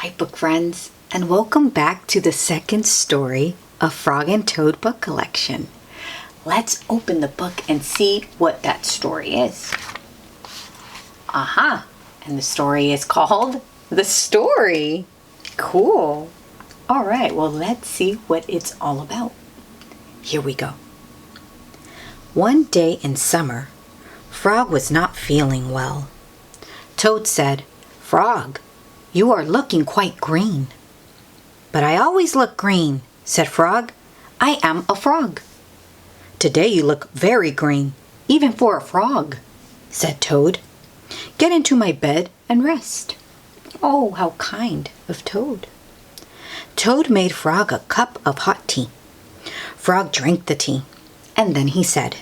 Hi book friends, and welcome back to the second story of Frog and Toad book collection. Let's open the book and see what that story is. Aha! And the story is called The Story. Cool. All right, well let's see what it's all about. Here we go. One day in summer, Frog was not feeling well. Toad said, "Frog, you are looking quite green." "But I always look green," said Frog. "I am a frog." "Today you look very green, even for a frog," said Toad. "Get into my bed and rest." Oh, how kind of Toad. Toad made Frog a cup of hot tea. Frog drank the tea, and then he said,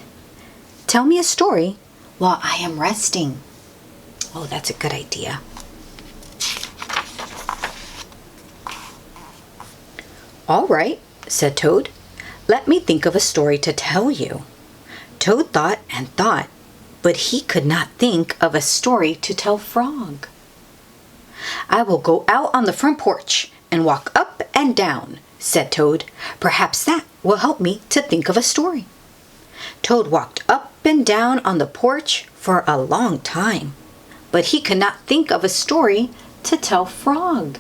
"Tell me a story while I am resting." Oh, that's a good idea. "All right," said Toad. "Let me think of a story to tell you." Toad thought and thought, but he could not think of a story to tell Frog. "I will go out on the front porch and walk up and down," said Toad. "Perhaps that will help me to think of a story." Toad walked up and down on the porch for a long time, but he could not think of a story to tell Frog.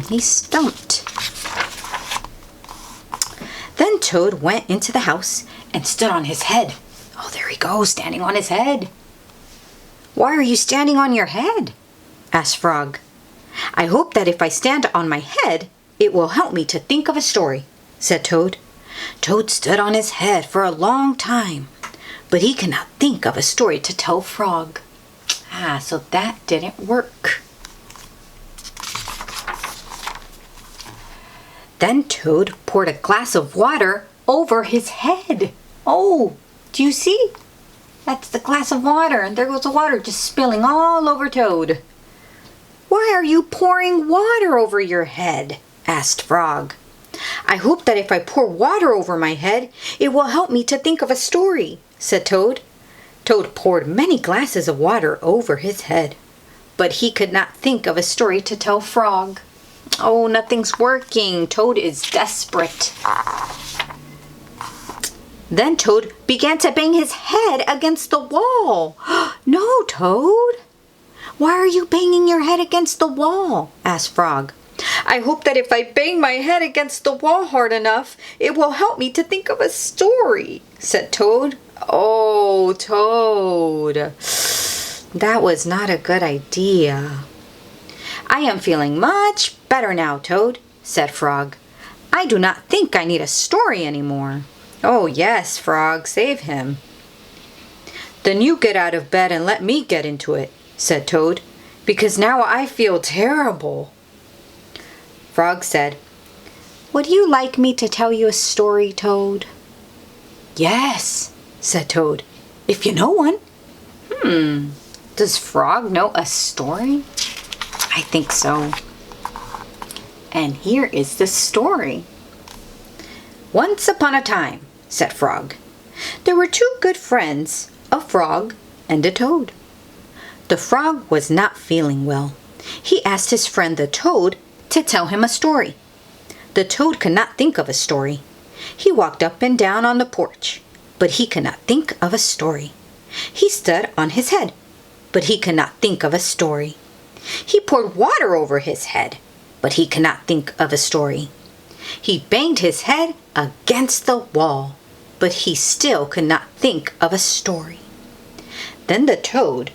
He's stumped. Then Toad went into the house and stood on his head. Oh, there he goes, standing on his head. "Why are you standing on your head?" asked Frog. "I hope that if I stand on my head, it will help me to think of a story," said Toad. Toad stood on his head for a long time, but he could not think of a story to tell Frog. So that didn't work. Then Toad poured a glass of water over his head. Oh, do you see? That's the glass of water, and there goes the water just spilling all over Toad. "Why are you pouring water over your head?" asked Frog. "I hope that if I pour water over my head, it will help me to think of a story," said Toad. Toad poured many glasses of water over his head, but he could not think of a story to tell Frog. Oh, nothing's working. Toad is desperate. Then Toad began to bang his head against the wall. "No, Toad! Why are you banging your head against the wall?" asked Frog. "I hope that if I bang my head against the wall hard enough, it will help me to think of a story," said Toad. Oh, Toad. That was not a good idea. "I am feeling much better now, Toad," said Frog. "I do not think I need a story anymore." "Oh, yes, Frog, save him." "Then you get out of bed and let me get into it," said Toad, "because now I feel terrible." Frog said, "Would you like me to tell you a story, Toad?" "Yes," said Toad, "if you know one." Does Frog know a story? I think so. And here is the story. "Once upon a time," said Frog, "there were two good friends, a frog and a toad. The frog was not feeling well. He asked his friend the toad to tell him a story. The toad could not think of a story. He walked up and down on the porch, but he could not think of a story. He stood on his head, but he could not think of a story. He poured water over his head, but he could not think of a story. He banged his head against the wall, but he still could not think of a story. Then the toad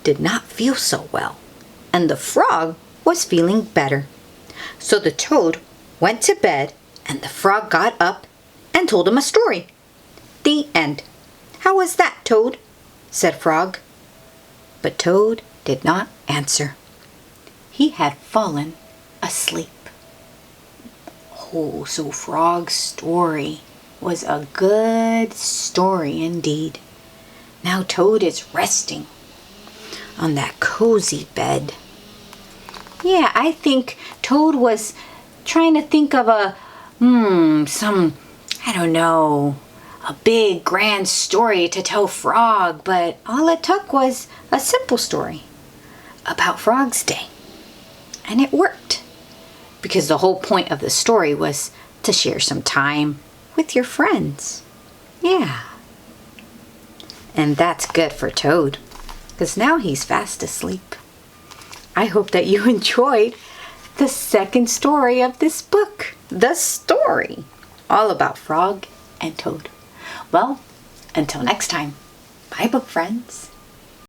did not feel so well, and the frog was feeling better. So the toad went to bed, and the frog got up and told him a story. The end. How was that, Toad?" said Frog. But Toad did not answer. He had fallen asleep. Oh, so Frog's story was a good story indeed. Now Toad is resting on that cozy bed. Yeah, I think Toad was trying to think of a, I don't know, a big grand story to tell Frog, but all it took was a simple story about Frog's day. And it worked. Because the whole point of the story was to share some time with your friends. Yeah. And that's good for Toad, because now he's fast asleep. I hope that you enjoyed the second story of this book. The story all about Frog and Toad. Well, until next time. Bye, book friends.